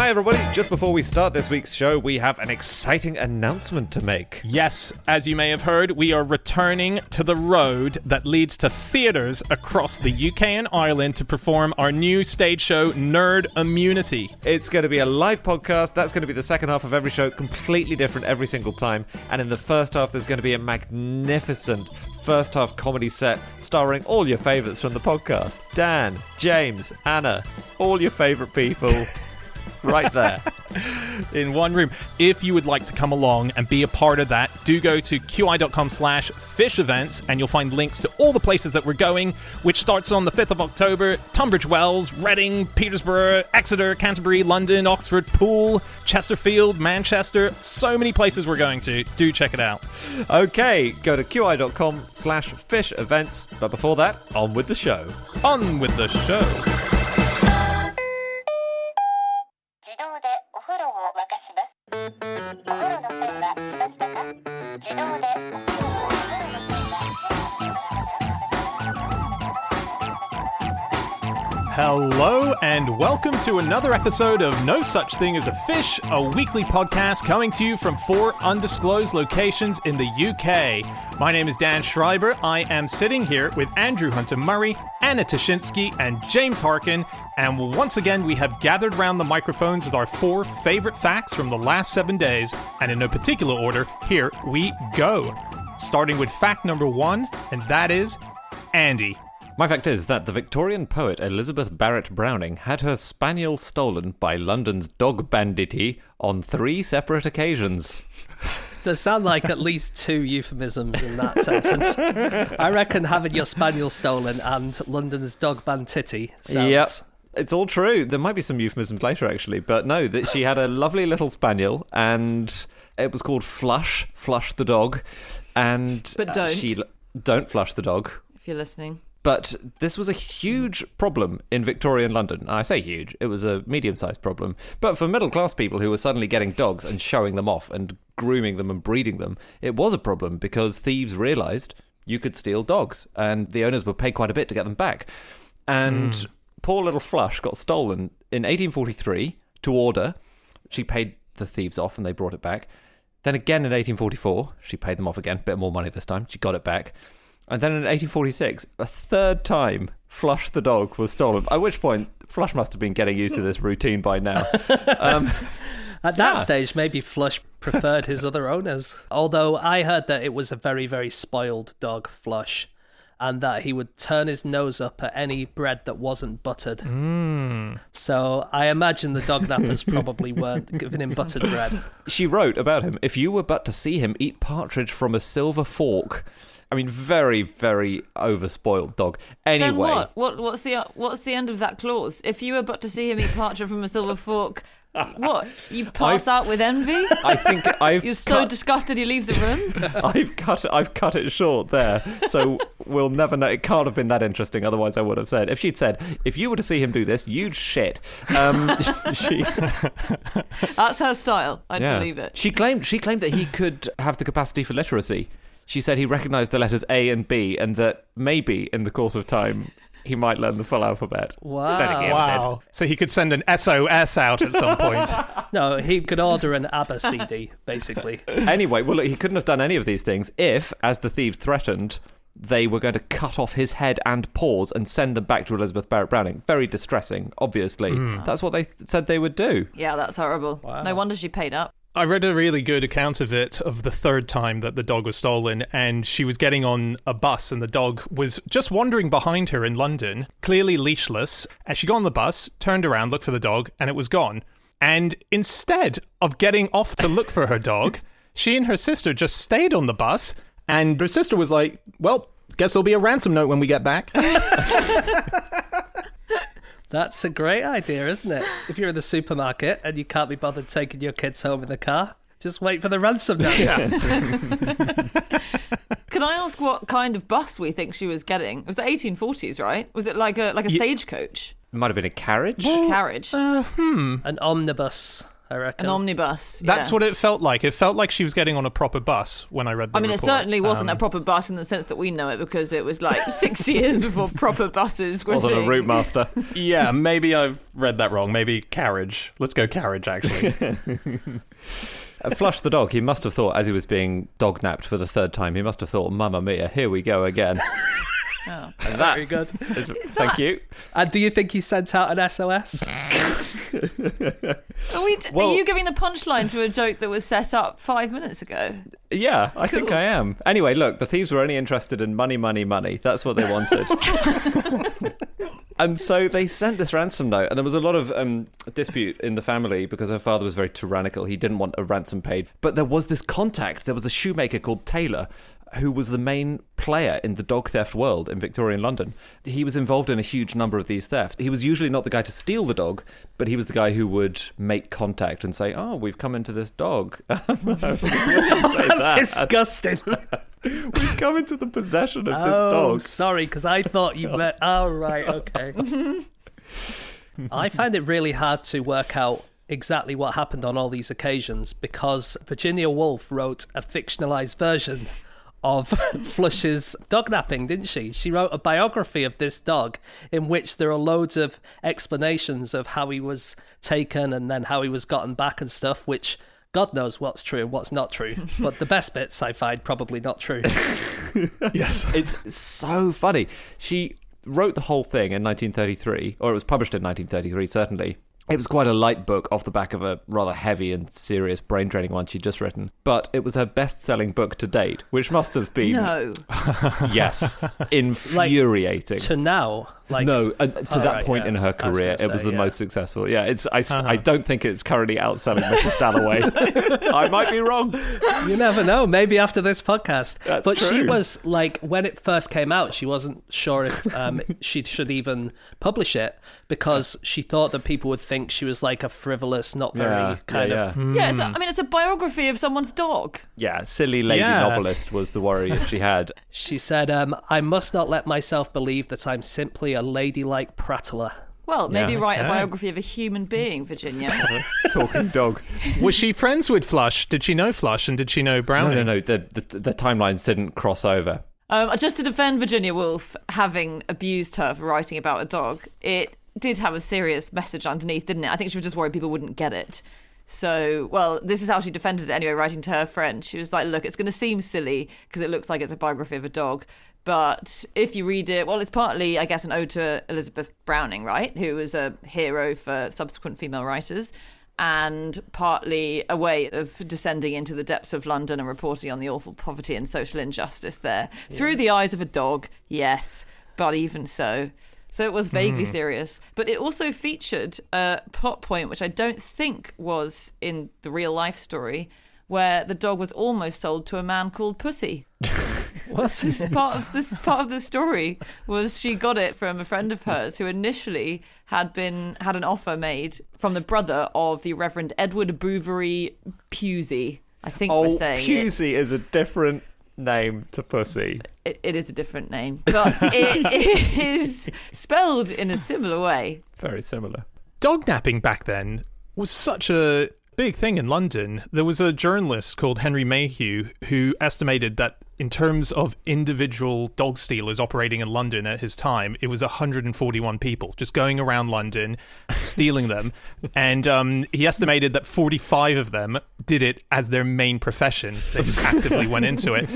Hi everybody, just before we start this week's show, we have an exciting announcement to make. Yes, as you may have heard, we are returning to the road that leads to theatres across the UK and Ireland to perform our new stage show, Nerd Immunity. It's going to be a live podcast. That's going to be the second half of every show, completely different every single time. And in the first half, there's going to be a magnificent first half comedy set starring all your favourites from the podcast. Dan, James, Anna, all your favourite people. Right there. In one room. If you would like to come along and be a part of that, do go to qi.com/fish events and you'll find links to all the places that we're going, which starts on the 5th of October. Tunbridge Wells, Reading, Peterborough, Exeter, Canterbury, London, Oxford, Poole, Chesterfield, Manchester. So many places we're going to. Do check it out. Okay, go to qi.com/fish events. But before that, on with the show. On with the show. Hello and welcome to another episode of No Such Thing as a Fish, a weekly podcast coming to you from 4 undisclosed locations in the UK. My name is Dan Schreiber. I am sitting here with Andrew Hunter-Murray, Anna Tashinsky, and James Harkin, and once again we have gathered round the microphones with our 4 favourite facts from the last 7 days, and in no particular order, here we go. Starting with fact number 1, and that is Andy. My fact is that the Victorian poet Elizabeth Barrett Browning had her spaniel stolen by London's dog banditti on 3 separate occasions. There sound like at least 2 euphemisms in that sentence. I reckon having your spaniel stolen and London's dog banditti sounds... Yep. It's all true. There might be some euphemisms later, actually. But no, that she had a lovely little spaniel, and it was called Flush the dog. And but don't. Don't flush the dog. If you're listening. But this was a huge problem in Victorian London. I say huge, it was a medium-sized problem. But for middle-class people who were suddenly getting dogs and showing them off and grooming them and breeding them, it was a problem because thieves realised you could steal dogs and the owners would pay quite a bit to get them back. And poor little Flush got stolen in 1843 to order. She paid the thieves off and they brought it back. Then again in 1844, she paid them off again, a bit more money this time. She got it back. And then in 1846, a third time, Flush the dog was stolen. At which point, Flush must have been getting used to this routine by now. At that stage, maybe Flush preferred his other owners. Although I heard that it was a very, very spoiled dog, Flush, and that he would turn his nose up at any bread that wasn't buttered. So I imagine the dog nappers probably weren't giving him buttered bread. She wrote about him, if you were but to see him eat partridge from a silver fork... I mean, very, very overspoiled dog. Anyway, Then what's the end of that clause? If you were but to see him eat partridge from a silver fork, what? You pass out with envy? I think You're so disgusted you leave the room? I've cut it short there, so we'll never know. It can't have been that interesting. Otherwise, I would have said. If she'd said, if you were to see him do this, you'd shit. She. That's her style. I'd believe it. She claimed that he could have the capacity for literacy. She said he recognised the letters A and B, and that maybe in the course of time he might learn the full alphabet. Wow. So he could send an SOS out at some point. No, he could order an ABBA CD, basically. Anyway, well, look, he couldn't have done any of these things if, as the thieves threatened, they were going to cut off his head and paws and send them back to Elizabeth Barrett Browning. Very distressing, obviously. That's what they said they would do. Yeah, that's horrible. Wow. No wonder she paid up. I read a really good account of it, of the third time that the dog was stolen, and she was getting on a bus and the dog was just wandering behind her in London, clearly leashless, and she got on the bus, turned around, looked for the dog, and it was gone. And instead of getting off to look for her dog, she and her sister just stayed on the bus, and her sister was like, well, guess there'll be a ransom note when we get back. That's a great idea, isn't it? If you're in the supermarket and you can't be bothered taking your kids home in the car, just wait for the ransom note. Can I ask what kind of bus we think she was getting? It was the 1840s, right? Was it like a stagecoach? It might have been a carriage. A carriage. An omnibus, I reckon. An omnibus. That's what it felt like. It felt like she was getting on a proper bus when I read the report. It certainly wasn't a proper bus in the sense that we know it, because it was like 60 years before proper buses were Wasn't a thing. route master. Yeah, maybe I've read that wrong. Maybe carriage. Let's go carriage, actually. Flush the dog, he must have thought, as he was being dog napped for the third time, he must have thought, Mamma mia, here we go again. Oh. And that Very good. thank you. And do you think he sent out an SOS? Are you giving the punchline to a joke that was set up 5 minutes ago? Yeah, I think I am. Anyway, look, the thieves were only interested in money, money, money. That's what they wanted. And so they sent this ransom note, and there was a lot of dispute in the family because her father was very tyrannical. He didn't want a ransom paid. But there was this contact. There was a shoemaker called Taylor, who was the main player in the dog theft world in Victorian London. He was involved in a huge number of these thefts. He was usually not the guy to steal the dog, but he was the guy who would make contact and say, "Oh, we've come into this dog." That's disgusting. We've come into the possession of this Oh, dog. sorry, because I thought you meant... Oh, right, okay. I find it really hard to work out exactly what happened on all these occasions, because Virginia Woolf wrote a fictionalized version of Flush's dog napping, didn't she? She wrote a biography of this dog in which there are loads of explanations of how he was taken and then how he was gotten back and stuff, which God knows what's true and what's not true. But the best bits I find probably not true. Yes. It's so funny. She wrote the whole thing in 1933, or it was published in 1933, certainly. It was quite a light book off the back of a rather heavy and serious brain-training one she'd just written. But it was her best-selling book to date, which must have been... No. Yes. Infuriating. To now... No, to that right, point yeah. in her I was career, gonna it was say, the yeah. most successful. Yeah, I don't think it's currently outselling Mrs. Dalloway. I might be wrong. You never know. Maybe after this podcast. That's but true. she was like, when it first came out, she wasn't sure if she should even publish it, because she thought that people would think she was like a frivolous, not very kind of... Yeah, it's a biography of someone's dog. Yeah, silly lady novelist was the worry she had. She said, I must not let myself believe that I'm simply a ladylike prattler. Well, maybe Yeah. write a biography of a human being, Virginia. Talking dog. Was she friends with Flush? Did she know Flush, and did she know Browning? No. The timelines didn't cross over. Just to defend Virginia Woolf having abused her for writing about a dog, it did have a serious message underneath, didn't it? I think she was just worried people wouldn't get it. So, well, this is how she defended it anyway, writing to her friend. She was like, look, it's going to seem silly because it looks like it's a biography of a dog. But if you read it, well, it's partly, I guess, an ode to Elizabeth Browning, right? Who was a hero for subsequent female writers. And partly a way of descending into the depths of London and reporting on the awful poverty and social injustice there. Yeah. Through the eyes of a dog, yes, but even so. So it was vaguely serious. But it also featured a plot point, which I don't think was in the real life story, where the dog was almost sold to a man called Pussy. This is part of the story. Was she got it from a friend of hers who initially had an offer made from the brother of the Reverend Edward Bouverie Pusey. I think we're saying Pusey is a different name to Pussy. It is a different name, but it is spelled in a similar way. Very similar. Dog napping back then was such a big thing in London. There was a journalist called Henry Mayhew who estimated that in terms of individual dog stealers operating in London at his time, it was 141 people just going around London, stealing them. And he estimated that 45 of them did it as their main profession. They just actively went into it.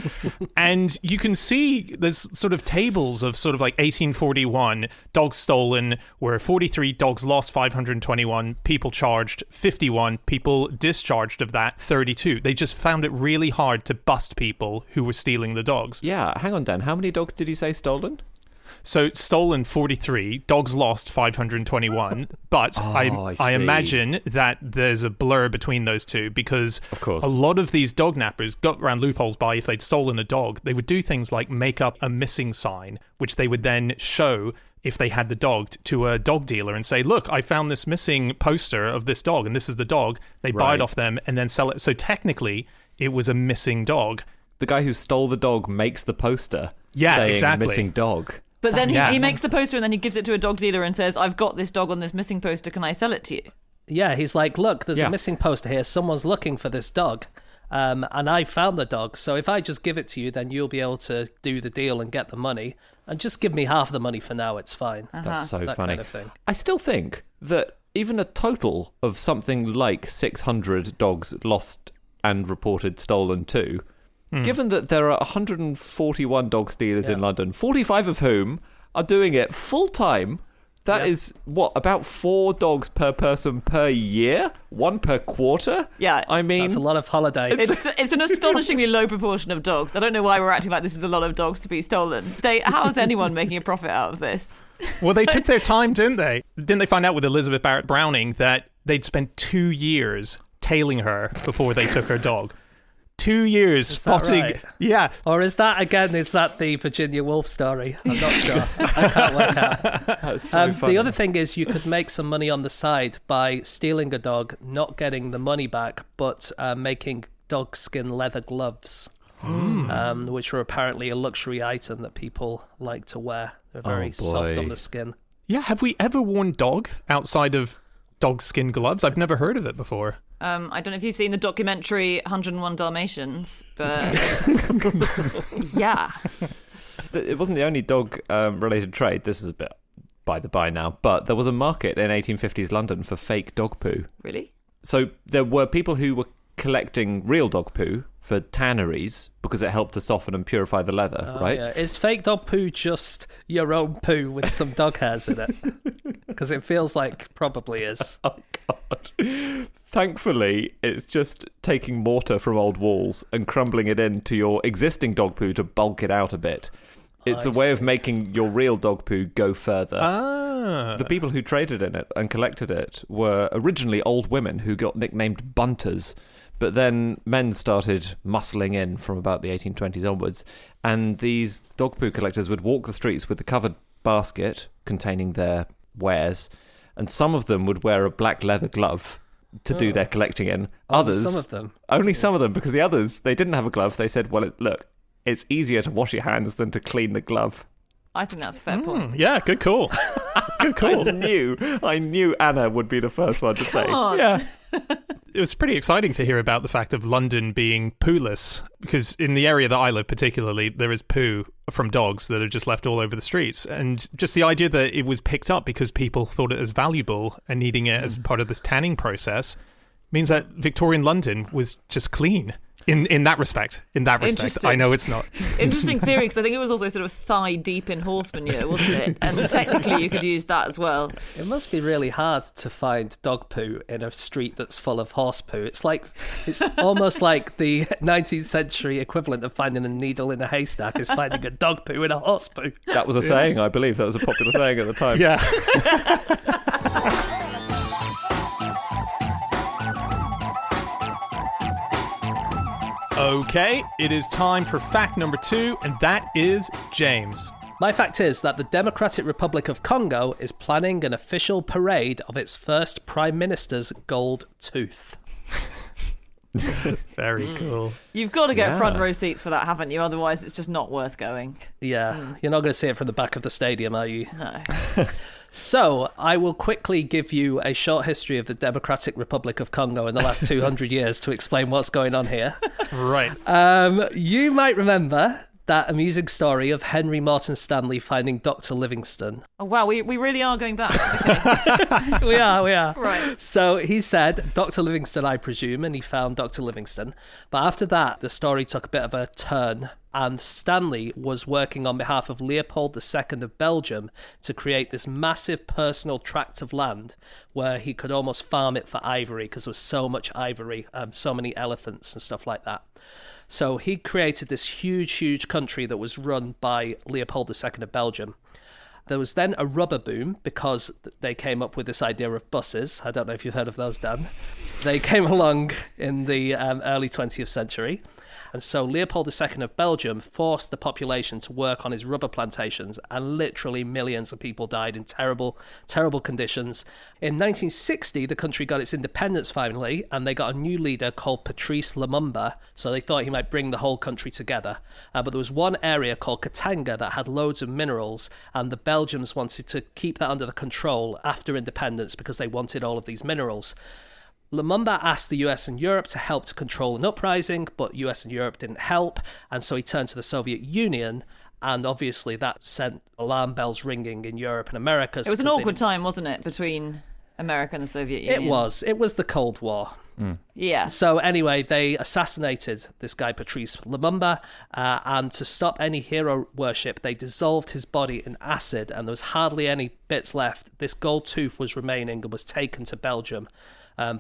And you can see there's sort of tables of sort of like 1841, dogs stolen, where 43 dogs lost, 521, people charged, 51, people discharged of that, 32. They just found it really hard to bust people who were stealing the dogs. Yeah, hang on, Dan. How many dogs did you say stolen? So stolen 43, dogs lost 521, but I imagine that there's a blur between those two because of course, a lot of these dog nappers got around loopholes by if they'd stolen a dog, they would do things like make up a missing sign, which they would then show if they had the dog to a dog dealer and say, look, I found this missing poster of this dog and this is the dog. They buy it off them and then sell it. So technically it was a missing dog. The guy who stole the dog makes the poster saying exactly. missing dog. But then he makes the poster and then he gives it to a dog dealer and says, I've got this dog on this missing poster, can I sell it to you? Yeah, he's like, look, there's a missing poster here. Someone's looking for this dog. And I found the dog. So if I just give it to you, then you'll be able to do the deal and get the money. And just give me half the money for now. It's fine. That's so that funny. Kind of thing. I still think that even a total of something like 600 dogs lost and reported stolen too, given that there are 141 dog stealers in London, 45 of whom are doing it full time. That is, about 4 dogs per person per year? 1 per quarter? Yeah. I mean... That's a lot of holidays. It's an astonishingly low proportion of dogs. I don't know why we're acting like this is a lot of dogs to be stolen. How is anyone making a profit out of this? Well, they took their time, didn't they? Didn't they find out with Elizabeth Barrett Browning that they'd spent 2 years tailing her before they took her dog? 2 years spotting... Right? Yeah. Or is that the Virginia Woolf story? I'm not sure. I can't work out. That's so funny. The other thing is you could make some money on the side by stealing a dog, not getting the money back, but making dog skin leather gloves, which are apparently a luxury item that people like to wear. They're very soft on the skin. Yeah, have we ever worn dog outside of dog skin gloves? I've never heard of it before. I don't know if you've seen the documentary 101 Dalmatians, but yeah. It wasn't the only dog-related trade. This is a bit by the by now, but there was a market in 1850s London for fake dog poo. Really? So there were people who were collecting real dog poo for tanneries because it helped to soften and purify the leather, right? Yeah. Is fake dog poo just your own poo with some dog hairs in it? Because it feels like probably is. Oh, God. Thankfully, it's just taking mortar from old walls and crumbling it into your existing dog poo to bulk it out a bit. It's a way of making your real dog poo go further. The people who traded in it and collected it were originally old women who got nicknamed bunters, but then men started muscling in from about the 1820s onwards, and these dog poo collectors would walk the streets with a covered basket containing their wares, and some of them would wear a black leather glove to do their collecting in. Others, some of them. Only some of them, because the others, they didn't have a glove. They said, well, look, it's easier to wash your hands than to clean the glove. I think that's a fair point. Yeah, good call. Good call. I knew Anna would be the first one to say. Yeah. It was pretty exciting to hear about the fact of London being poo-less, because in the area that I live particularly, there is poo from dogs that are just left all over the streets. And just the idea that it was picked up because people thought it as valuable and needing it as part of this tanning process means that Victorian London was just clean. In that respect, I know it's not. Interesting theory, because I think it was also sort of thigh deep in horse manure, wasn't it? And technically you could use that as well. It must be really hard to find dog poo in a street that's full of horse poo. It's almost like the 19th century equivalent of finding a needle in a haystack is finding a dog poo in a horse poo. That was a saying, I believe. That was a popular saying at the time. Yeah. Okay, it is time for fact number 2, and that is James. My fact is that the Democratic Republic of Congo is planning an official parade of its first Prime Minister's gold tooth. Very cool. You've got to get front row seats for that, haven't you? Otherwise, it's just not worth going. Yeah, you're not going to see it from the back of the stadium, are you? No. So, I will quickly give you a short history of the Democratic Republic of Congo in the last 200 years to explain what's going on here. Right. You might remember that amusing story of Henry Morton Stanley finding Dr. Livingstone. Oh, wow, we really are going back. Okay. We are. Right. So he said, Dr. Livingstone, I presume, and he found Dr. Livingstone. But after that, the story took a bit of a turn, and Stanley was working on behalf of Leopold II of Belgium to create this massive personal tract of land where he could almost farm it for ivory, because there was so much ivory, so many elephants and stuff like that. So he created this huge country that was run by Leopold II of Belgium. There was then a rubber boom because they came up with this idea of buses. I don't know if you've heard of those, Dan. They came along in the early 20th century. And so Leopold II of Belgium forced the population to work on his rubber plantations, and literally millions of people died in terrible, terrible conditions. In 1960, the country got its independence finally, and they got a new leader called Patrice Lumumba, so they thought he might bring the whole country together. But there was one area called Katanga that had loads of minerals, and the Belgians wanted to keep that under the control after independence because they wanted all of these minerals. Lumumba asked the US and Europe to help to control an uprising, but US and Europe didn't help, and so he turned to the Soviet Union, and obviously that sent alarm bells ringing in Europe and America. It was an awkward time, wasn't it, between America and the Soviet Union? It was the Cold War. Yeah. So anyway, they assassinated this guy Patrice Lumumba, and to stop any hero worship, they dissolved his body in acid, and there was hardly any bits left. This gold tooth was remaining and was taken to Belgium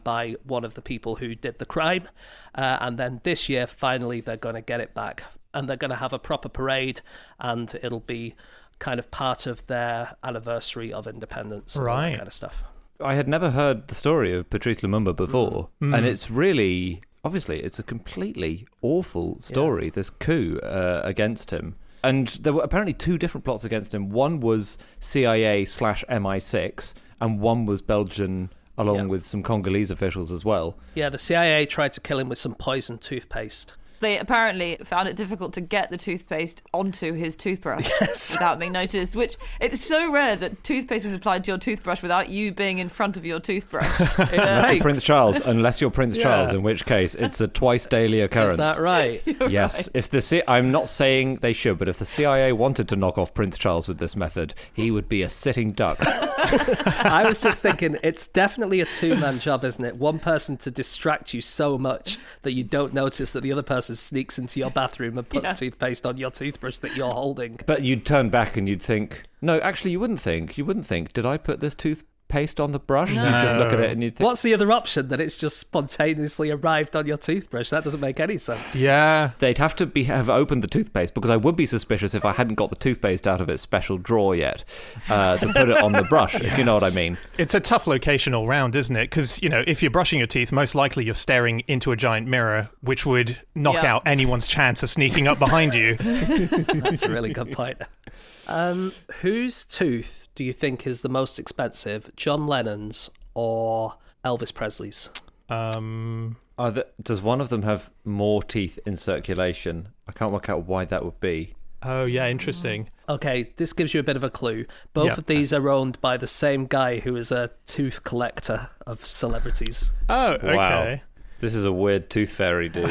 by one of the people who did the crime. And then this year, finally, they're going to get it back. And they're going to have a proper parade, and it'll be kind of part of their anniversary of independence and all that kind of stuff. I had never heard the story of Patrice Lumumba before, and it's really, obviously, it's a completely awful story, this coup against him. And there were apparently two different plots against him. One was CIA/MI6, and one was Belgian, along with some Congolese officials as well. Yeah, the CIA tried to kill him with some poison toothpaste. They apparently found it difficult to get the toothpaste onto his toothbrush without being noticed, which it's so rare that toothpaste is applied to your toothbrush without you being in front of your toothbrush. Unless you're Prince Charles, Charles, in which case it's a twice daily occurrence. Is that right? Yes. Right. If I'm not saying they should, but if the CIA wanted to knock off Prince Charles with this method, he would be a sitting duck. I was just thinking, it's definitely a two-man job, isn't it? One person to distract you so much that you don't notice that the other person sneaks into your bathroom and puts toothpaste on your toothbrush that you're holding. But you'd turn back and you'd think, no, actually you wouldn't think, did I put this toothpaste on the brush? No. You'd just look at it and you'd think... What's the other option? That it's just spontaneously arrived on your toothbrush? That doesn't make any sense. Yeah. They'd have to have opened the toothpaste, because I would be suspicious if I hadn't got the toothpaste out of its special drawer yet to put it on the brush, if you know what I mean. It's a tough location all round, isn't it? Because, if you're brushing your teeth, most likely you're staring into a giant mirror, which would knock out anyone's chance of sneaking up behind you. That's a really good point. Whose tooth do you think is the most expensive, John Lennon's or Elvis Presley's? Does one of them have more teeth in circulation? I can't work out why that would be. Oh, yeah, interesting. Okay, this gives you a bit of a clue. Both of these are owned by the same guy who is a tooth collector of celebrities. Oh, okay. Wow. This is a weird tooth fairy dude.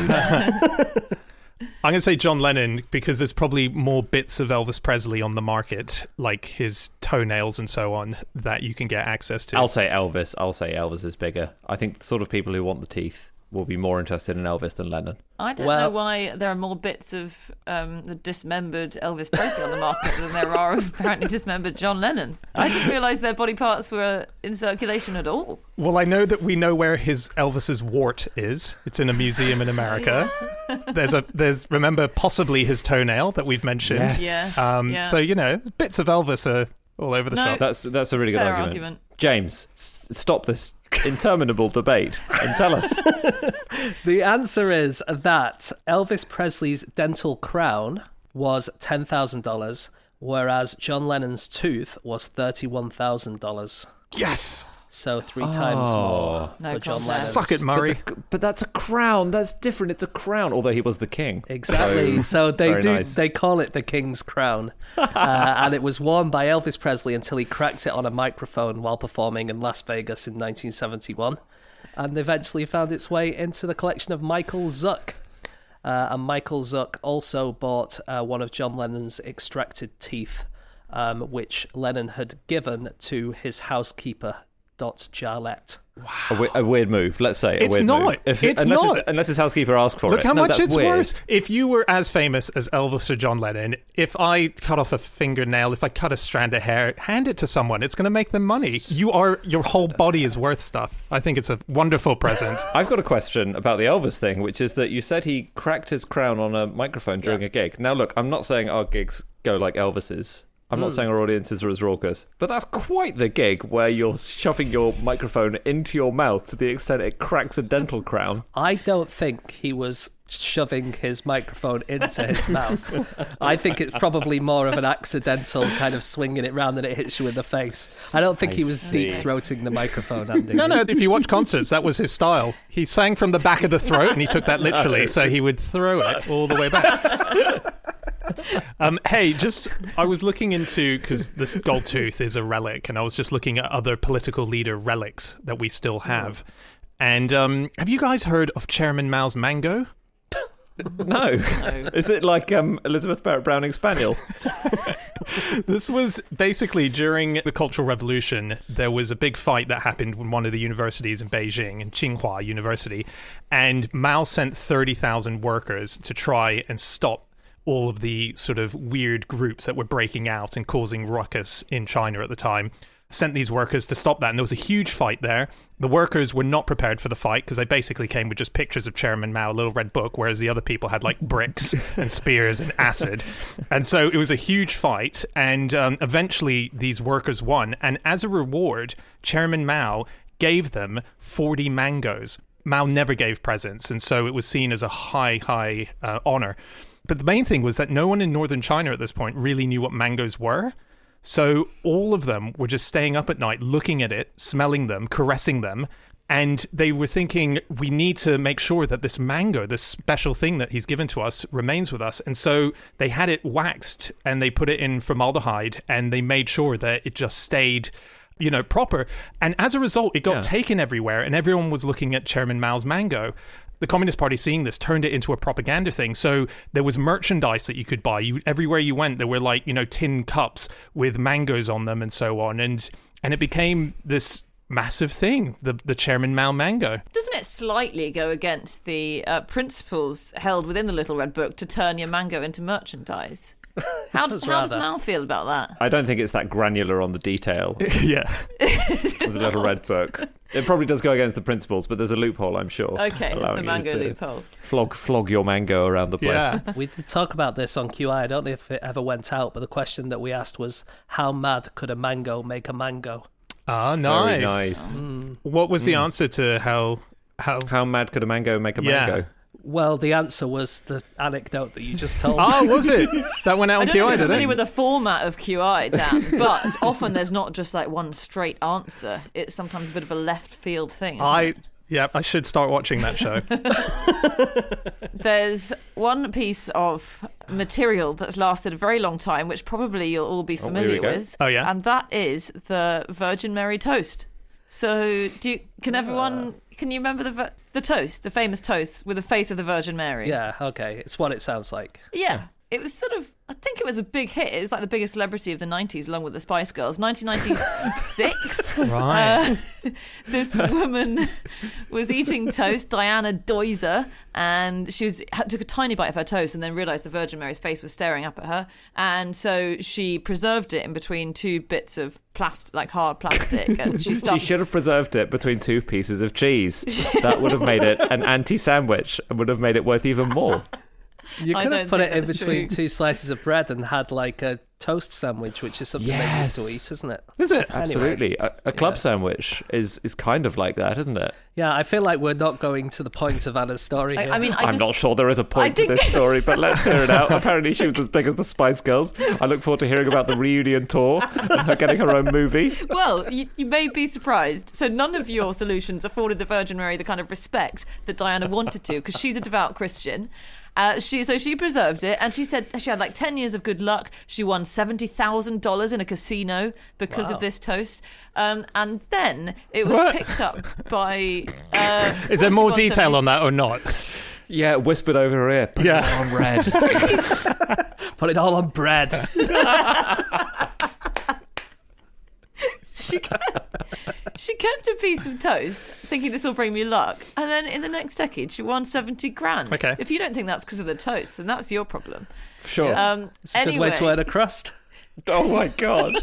I'm going to say John Lennon because there's probably more bits of Elvis Presley on the market, like his toenails and so on, that you can get access to. I'll say Elvis is bigger. I think the sort of people who want the teeth will be more interested in Elvis than Lennon. I don't know why there are more bits of the dismembered Elvis Presley on the market than there are of apparently dismembered John Lennon. I didn't realise their body parts were in circulation at all. Well, I know that we know where Elvis's wart is. It's in a museum in America. There's remember possibly his toenail that we've mentioned. Yes. So bits of Elvis are all over the shop. That's a really good fair argument. James, stop this interminable debate and tell us. The answer is that Elvis Presley's dental crown was $10,000, whereas John Lennon's tooth was $31,000. Yes! So 3 times more for John Lennon. Suck it, Murray. But that's a crown. That's different. It's a crown, although he was the king. Exactly. So nice. They call it the King's Crown. And it was worn by Elvis Presley until he cracked it on a microphone while performing in Las Vegas in 1971. And eventually found its way into the collection of Michael Zuck. And Michael Zuck also bought one of John Lennon's extracted teeth, which Lennon had given to his housekeeper, Dot Jarlett. Wow. A weird move, let's say. It's not. Unless his housekeeper asked for it. Look how much it's weird. worth. If you were as famous as Elvis or John Lennon, if I cut off a fingernail, if I cut a strand of hair, hand it to someone. It's going to make them money. Your whole body is worth stuff. I think it's a wonderful present. I've got a question about the Elvis thing, which is that you said he cracked his crown on a microphone during a gig. Now, look, I'm not saying our gigs go like Elvis's. I'm not saying our audiences are as raucous, but that's quite the gig where you're shoving your microphone into your mouth to the extent it cracks a dental crown. I don't think he was shoving his microphone into his mouth. I think it's probably more of an accidental kind of swinging it round that it hits you in the face. I don't think he was deep-throating the microphone, Andy. No, if you watch concerts, that was his style. He sang from the back of the throat, and he took that literally, so he would throw it all the way back. I was looking into, because this gold tooth is a relic, and I was just looking at other political leader relics that we still have. And have you guys heard of Chairman Mao's mango? No. Is it like Elizabeth Barrett Browning's spaniel? This was basically during the Cultural Revolution. There was a big fight that happened in one of the universities in Beijing, in Tsinghua University, and Mao sent 30,000 workers to try and stop all of the sort of weird groups that were breaking out and causing ruckus in China at the time. Sent these workers to stop that, and there was a huge fight there. The workers were not prepared for the fight because they basically came with just pictures of Chairman Mao, a little red book, whereas the other people had like bricks and spears and acid. And so it was a huge fight, and eventually these workers won. And as a reward, Chairman Mao gave them 40 mangoes. Mao never gave presents, and so it was seen as a high honor. But the main thing was that no one in northern China at this point really knew what mangoes were. So all of them were just staying up at night, looking at it, smelling them, caressing them. And they were thinking, we need to make sure that this mango, this special thing that he's given to us, remains with us. And so they had it waxed and they put it in formaldehyde and they made sure that it just stayed, proper. And as a result, it got taken everywhere and everyone was looking at Chairman Mao's mango. The Communist Party, seeing this, turned it into a propaganda thing. So there was merchandise that you could buy. Everywhere you went, there were tin cups with mangoes on them and so on. And it became this massive thing, the Chairman Mao mango. Doesn't it slightly go against the principles held within the Little Red Book to turn your mango into merchandise? How does Mao feel about that? I don't think it's that granular on the detail. Yeah. The Little Red Book. It probably does go against the principles, but there's a loophole, I'm sure. Okay, it's the mango loophole. Flog your mango around the place. Yeah. We did talk about this on QI. I don't know if it ever went out, but the question that we asked was, how mad could a mango make a mango? Ah, nice. Very nice. What was the answer to how mad could a mango make a mango? Well, the answer was the anecdote that you just told. Oh, was it? That went out on QI, I don't know if didn't you're familiar it? with the format of QI, Dan, but often there's not just like one straight answer. It's sometimes a bit of a left field thing. I should start watching that show. There's one piece of material that's lasted a very long time, which probably you'll all be familiar with. Oh, yeah? And that is the Virgin Mary toast. So can you remember the toast, the famous toast with the face of the Virgin Mary? Yeah, okay. It's what it sounds like. Yeah. It was I think it was a big hit. It was like the biggest celebrity of the 90s, along with the Spice Girls. 1996. Right. This woman was eating toast, Diana Deuser, and she took a tiny bite of her toast and then realised the Virgin Mary's face was staring up at her. And so she preserved it in between two bits of plastic, like hard plastic. And she should have preserved it between two pieces of cheese. That would have made it an anti-sandwich and would have made it worth even more. You I could don't have put think it in that's between true. two slices of bread and had like a toast sandwich, which is something they used to eat, isn't it? Is it? Absolutely. A club sandwich is kind of like that, isn't it? Yeah, I feel like we're not going to the point of Anna's story here. I'm not sure there is a point to this story, but let's hear it out. Apparently she was as big as the Spice Girls. I look forward to hearing about the reunion tour and her getting her own movie. Well, you may be surprised. So none of your solutions afforded the Virgin Mary the kind of respect that Diana wanted to, because she's a devout Christian. She preserved it, and she said she had like 10 years of good luck. She won $70,000 in a casino because of this toast. And then it was picked up by... Is there more detail on that or not? Yeah, whispered over her ear. Put it on bread. Put it all on bread. She kept a piece of toast, thinking this will bring me luck, and then in the next decade she won 70 grand. Okay. If you don't think that's because of the toast, then that's your problem. Sure. It's a good way to earn a crust. Oh my God.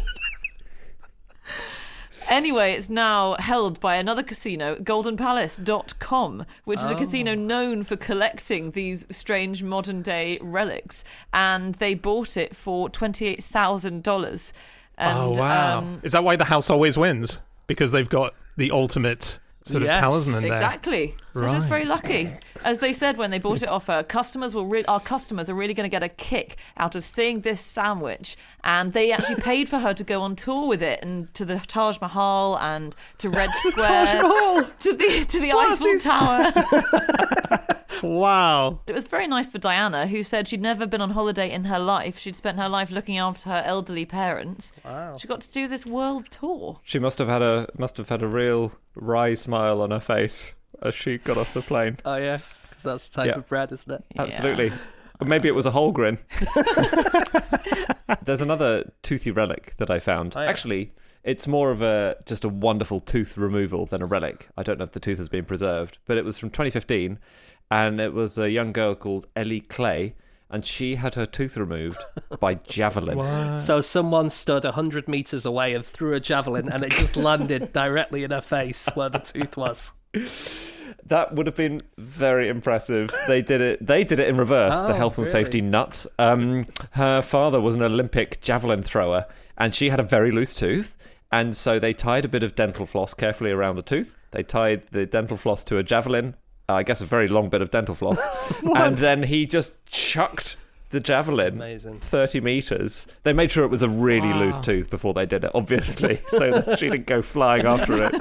Anyway, it's now held by another casino, goldenpalace.com, which is a casino known for collecting these strange modern-day relics. And they bought it for $28,000. Oh, wow. Is that why the house always wins? Because they've got the ultimate sort of talisman there. Exactly. They're just very lucky. As they said when they bought it off her, our customers are really going to get a kick out of seeing this sandwich. And they actually paid for her to go on tour with it and to the Taj Mahal and to Red Square, to the Eiffel Tower. Wow. It was very nice for Diana, who said she'd never been on holiday in her life. She'd spent her life looking after her elderly parents. Wow. She got to do this world tour. She must have had a real wry smile on her face as she got off the plane. Oh, yeah. 'Cause that's the type of bread, isn't it? Absolutely. Or maybe it was a whole grin. There's another toothy relic that I found. Actually, it's more of just a wonderful tooth removal than a relic. I don't know if the tooth has been preserved, but it was from 2015, and it was a young girl called Ellie Clay, and she had her tooth removed by javelin. What? So someone stood 100 meters away and threw a javelin, and it just landed directly in her face where the tooth was. That would have been very impressive. They did it in reverse, the health and safety nuts. Her father was an Olympic javelin thrower, and she had a very loose tooth. And so they tied a bit of dental floss carefully around the tooth. They tied the dental floss to a javelin, I guess a very long bit of dental floss. And then he just chucked the javelin 30 meters. They made sure it was a really loose tooth before they did it, obviously, so that she didn't go flying after it.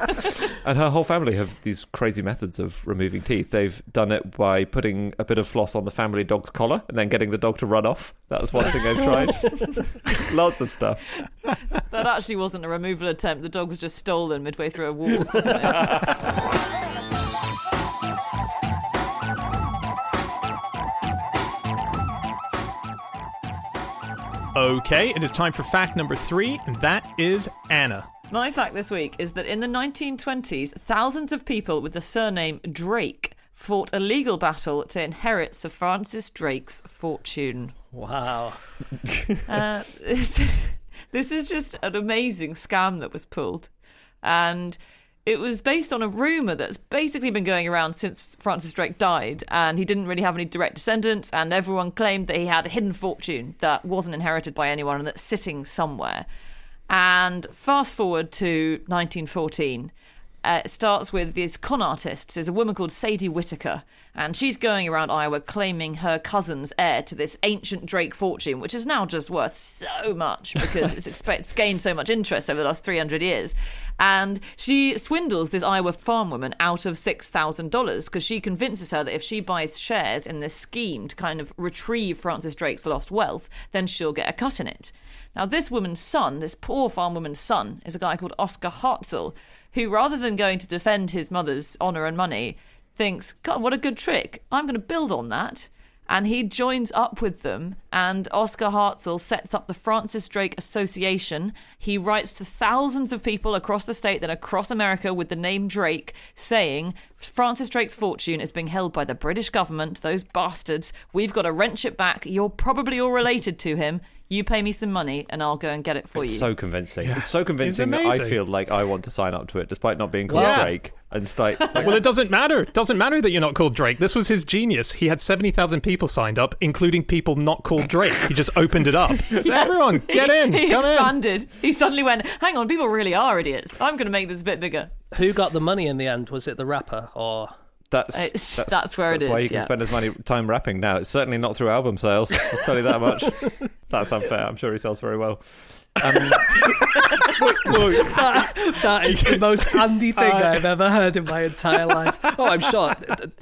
And her whole family have these crazy methods of removing teeth. They've done it by putting a bit of floss on the family dog's collar and then getting the dog to run off. That was one thing they've tried. Lots of stuff. That actually wasn't a removal attempt. The dog was just stolen midway through a walk, wasn't it? Okay, it is time for fact number 3, and that is Anna. My fact this week is that in the 1920s, thousands of people with the surname Drake fought a legal battle to inherit Sir Francis Drake's fortune. Wow. This is just an amazing scam that was pulled. And it was based on a rumour that's basically been going around since Francis Drake died, and he didn't really have any direct descendants, and everyone claimed that he had a hidden fortune that wasn't inherited by anyone and that's sitting somewhere. And fast forward to 1914. It starts with these con artists. There's a woman called Sadie Whittaker, and she's going around Iowa claiming her cousin's heir to this ancient Drake fortune, which is now just worth so much because it's gained so much interest over the last 300 years. And she swindles this Iowa farm woman out of $6,000 because she convinces her that if she buys shares in this scheme to kind of retrieve Francis Drake's lost wealth, then she'll get a cut in it. Now, this woman's son, this poor farm woman's son, is a guy called Oscar Hartzell, who, rather than going to defend his mother's honour and money, thinks, God, what a good trick. I'm going to build on that. And he joins up with them, and Oscar Hartzell sets up the Francis Drake Association. He writes to thousands of people across the state and across America with the name Drake, saying, Francis Drake's fortune is being held by the British government, those bastards. We've got to wrench it back. You're probably all related to him. You pay me some money and I'll go and get it for you. It's so convincing. Yeah. It's so convincing It's that I amazing. feel like I want to sign up to it, despite not being called Drake. And Well, it doesn't matter. It doesn't matter that you're not called Drake. This was his genius. He had 70,000 people signed up, including people not called Drake. He just opened it up. Everyone, get in. He expanded. He suddenly went, hang on, people really are idiots. I'm going to make this a bit bigger. Who got the money in the end? Was it the rapper or... That's where it is. That's why he can spend his time rapping now. It's certainly not through album sales. I'll tell you that much. That's unfair. I'm sure he sells very well. That is the most handy thing I've ever heard in my entire life. Oh, I'm sure.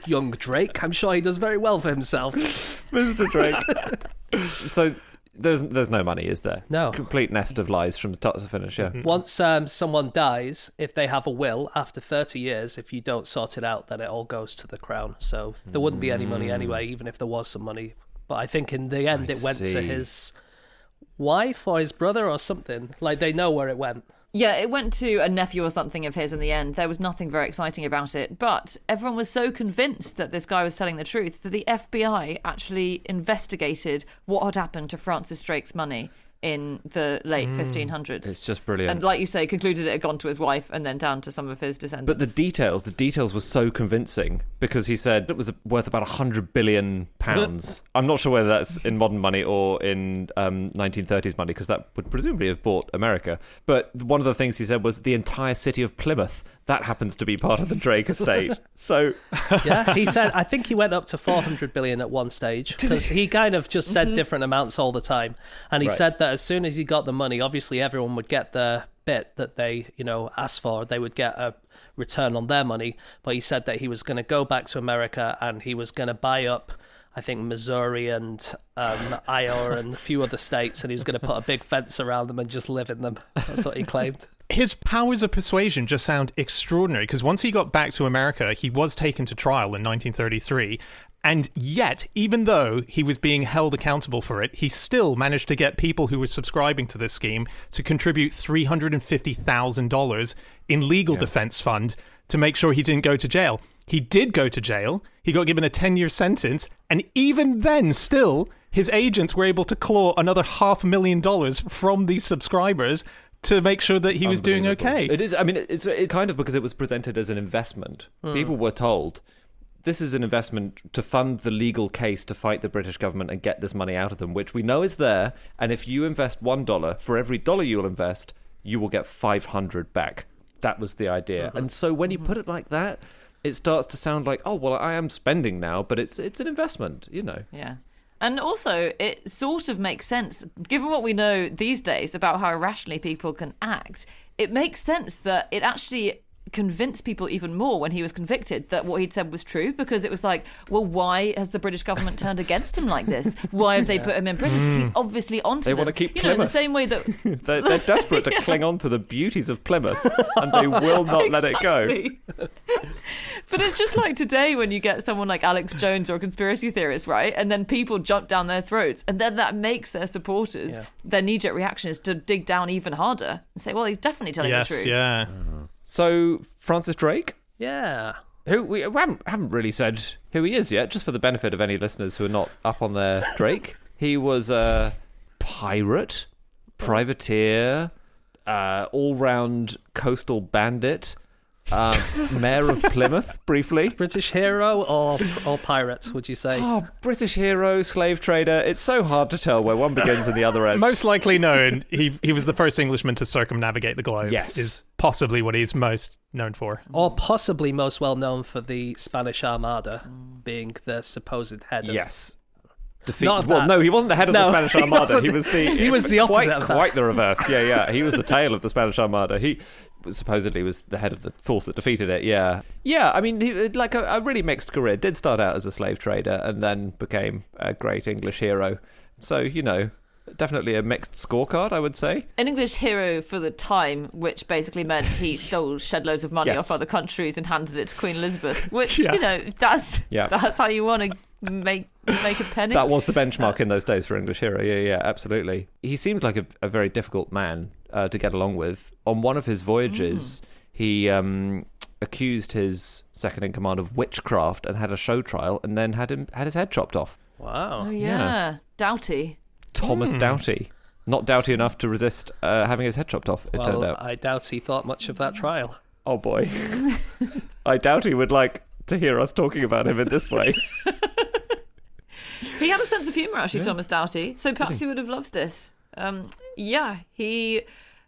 Young Drake, I'm sure he does very well for himself. Mr. Drake. So there's no money, is there? No. Complete nest of lies from start to finish, yeah. Once someone dies, if they have a will, after 30 years, if you don't sort it out, then it all goes to the crown. So there wouldn't be any money anyway, even if there was some money. But I think in the end, it went to his wife or his brother or something. Like, they know where it went. Yeah, it went to a nephew or something of his in the end. There was nothing very exciting about it. But everyone was so convinced that this guy was telling the truth that the FBI actually investigated what had happened to Francis Drake's money. in the late 1500s. It's just brilliant. And like you say, concluded it had gone to his wife and then down to some of his descendants. But the details were so convincing because he said it was worth about £100 billion. I'm not sure whether that's in modern money or in 1930s money, because that would presumably have bought America. But one of the things he said was the entire city of Plymouth. That happens to be part of the Drake estate. So yeah, he said, I think he went up to 400 billion at one stage, because he kind of just said different amounts all the time. And he said that as soon as he got the money, obviously everyone would get the bit that they, asked for. They would get a return on their money. But he said that he was going to go back to America and he was going to buy up, I think, Missouri and Iowa and a few other states, and he was going to put a big fence around them and just live in them. That's what he claimed. His powers of persuasion just sound extraordinary, because once he got back to America, he was taken to trial in 1933. And yet, even though he was being held accountable for it, he still managed to get people who were subscribing to this scheme to contribute $350,000 in legal defense fund to make sure he didn't go to jail. He did go to jail. He got given a 10-year sentence. And even then, still, his agents were able to claw another $500,000 from these subscribers to make sure that he was doing okay. It is. I mean, it's kind of because it was presented as an investment. People were told, this is an investment to fund the legal case to fight the British government and get this money out of them, which we know is there. And if you invest $1, for every dollar you'll invest, you will get 500 back. That was the idea. And so when you put it like that, it starts to sound like, oh, well, I am spending now, but it's an investment, Yeah. And also, it sort of makes sense, given what we know these days about how irrationally people can act. It makes sense that it actually convinced people even more when he was convicted that what he'd said was true, because it was like, well, why has the British government turned against him like this? Why have they put him in prison? He's obviously onto them. They want to keep Plymouth. Plymouth. In the same way that... they're desperate to cling on to the beauties of Plymouth, and they will not let it go. But it's just like today when you get someone like Alex Jones or a conspiracy theorist, right? And then people jump down their throats, and then that makes their supporters, their knee-jerk reaction is to dig down even harder and say, well, he's definitely telling the truth. Yeah. So, Francis Drake? Yeah. Who we haven't really said who he is yet, just for the benefit of any listeners who are not up on their Drake. He was a pirate, privateer, all-round coastal bandit, mayor of Plymouth, briefly. British hero or pirate, would you say? Oh, British hero, slave trader. It's so hard to tell where one begins and the other ends. Most likely known, he was the first Englishman to circumnavigate the globe. Yes. Is possibly what he's most known for. Or possibly most well known for the Spanish Armada, being the supposed head of... Yes. Not of well, that. no, he wasn't the head of the Spanish Armada. He was the opposite of that. Quite the reverse. Yeah. He was the tail of the Spanish Armada. He supposedly was the head of the force that defeated it. Yeah. I mean, he like a really mixed career. Did start out as a slave trader and then became a great English hero. So definitely a mixed scorecard, I would say. An English hero for the time, which basically meant he stole shed loads of money off other countries and handed it to Queen Elizabeth, which, that's how you want to make a penny. That was the benchmark in those days for English hero. Yeah, absolutely. He seems like a very difficult man to get along with. On one of his voyages, he accused his second-in-command of witchcraft and had a show trial and then had his head chopped off. Wow. Oh, yeah. Doughty. Thomas Doughty. Not doughty enough to resist having his head chopped off, it turned out. I doubt he thought much of that trial. Oh, boy. I doubt he would like to hear us talking about him in this way. He had a sense of humour, actually, Thomas Doughty, so perhaps he would have loved this. He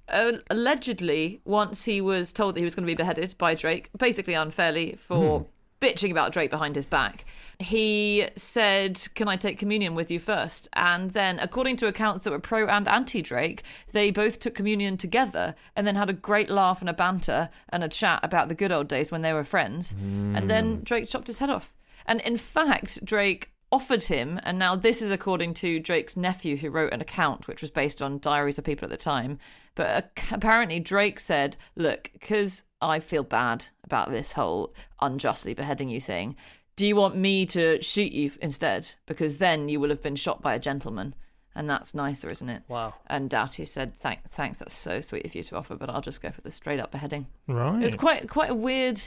allegedly, once he was told that he was going to be beheaded by Drake, basically unfairly for bitching about Drake behind his back, he said, "Can I take communion with you first?" And then, according to accounts that were pro and anti-Drake, they both took communion together and then had a great laugh and a banter and a chat about the good old days when they were friends. And then Drake chopped his head off. And in fact, Drake offered him, and now this is according to Drake's nephew, who wrote an account which was based on diaries of people at the time, but apparently Drake said, "Look, because I feel bad about this whole unjustly beheading you thing, do you want me to shoot you instead? Because then you will have been shot by a gentleman, and that's nicer, isn't it?" Wow. And Doughty said, "Thanks, that's so sweet of you to offer, but I'll just go for the straight up beheading." Right. It's quite a weird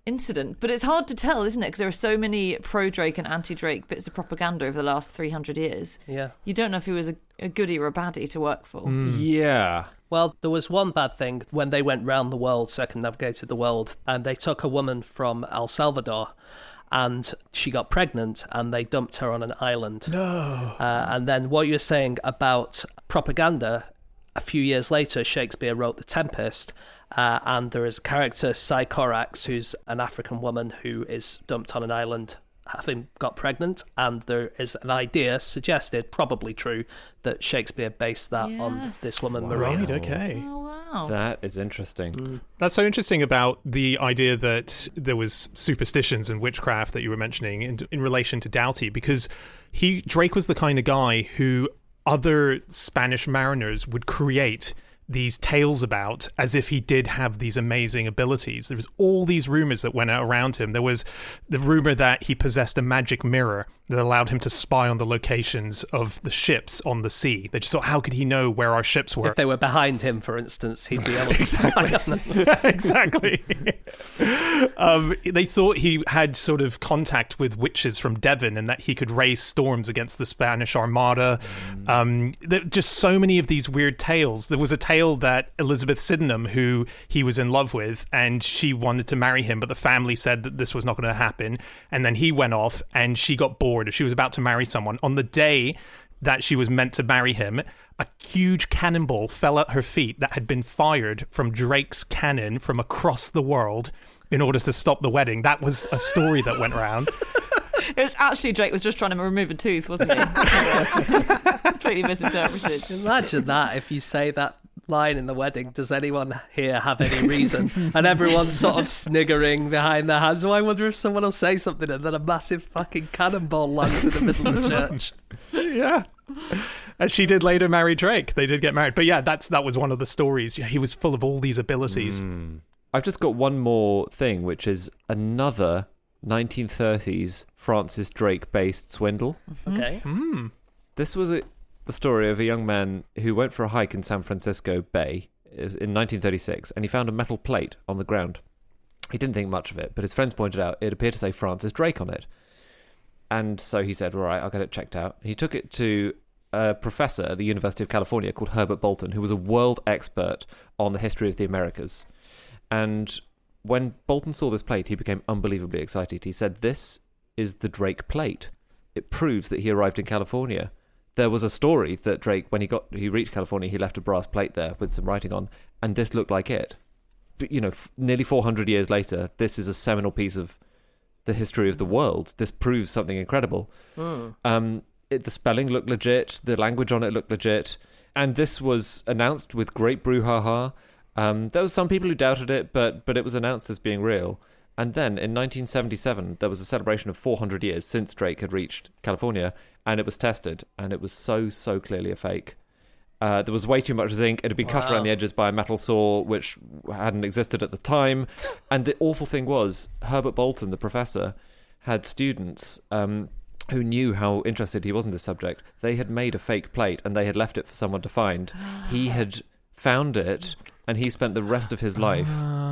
incident. But it's hard to tell, isn't it? Because there are so many pro-Drake and anti-Drake bits of propaganda over the last 300 years. Yeah. You don't know if he was a goodie or a baddie to work for. Yeah. Well, there was one bad thing when they went round the world, circumnavigated the world, and they took a woman from El Salvador, and she got pregnant, and they dumped her on an island. No. And then what you're saying about propaganda, a few years later, Shakespeare wrote The Tempest, and there is a character, Sycorax, who's an African woman who is dumped on an island having got pregnant, and there is an idea suggested, probably true, that Shakespeare based that on this woman, Maria. Right, okay. Oh, wow. That is interesting. That's so interesting about the idea that there was superstitions and witchcraft that you were mentioning in relation to Doughty, because Drake was the kind of guy who other Spanish mariners would create these tales about as if he did have these amazing abilities. There was all these rumors that went out around him. There was the rumor that he possessed a magic mirror that allowed him to spy on the locations of the ships on the sea. They just thought, how could he know where our ships were? If they were behind him, for instance, he'd be able to spy on them. Exactly. They thought he had sort of contact with witches from Devon and that he could raise storms against the Spanish Armada. There just so many of these weird tales. There was a tale that Elizabeth Sydenham, who he was in love with, and she wanted to marry him, but the family said that this was not going to happen. And then he went off and she got bored. She was about to marry someone. On the day that she was meant to marry him, a huge cannonball fell at her feet that had been fired from Drake's cannon from across the world in order to stop the wedding. That was a story that went around. It was actually Drake was just trying to remove a tooth, wasn't he? Completely misinterpreted. Imagine that if you say that line in the wedding, does anyone here have any reason? And everyone's sort of sniggering behind their hands. Oh, I wonder if someone will say something, and then a massive fucking cannonball lands in the middle of the church. Yeah. And she did later marry Drake. They did get married. But yeah, that was one of the stories. He was full of all these abilities. I've just got one more thing, which is another 1930s Francis Drake-based swindle. Okay. This was the story of a young man who went for a hike in San Francisco Bay in 1936, and he found a metal plate on the ground. He didn't think much of it, but his friends pointed out it appeared to say Francis Drake on it. And so he said, all right, I'll get it checked out. He took it to a professor at the University of California called Herbert Bolton, who was a world expert on the history of the Americas. And when Bolton saw this plate, he became unbelievably excited. He said, this is the Drake plate. It proves that he arrived in California. There was a story that Drake, when he reached California, he left a brass plate there with some writing on, and this looked like it. But, nearly 400 years later, this is a seminal piece of the history of the world. This proves something incredible. The spelling looked legit, the language on it looked legit, and this was announced with great brouhaha. There was some people who doubted it, but it was announced as being real. And then in 1977, there was a celebration of 400 years since Drake had reached California, and it was tested, and it was so clearly a fake. There was way too much zinc. It had been cut around the edges by a metal saw, which hadn't existed at the time. And the awful thing was, Herbert Bolton, the professor, had students who knew how interested he was in this subject. They had made a fake plate, and they had left it for someone to find. He had found it, and he spent the rest of his life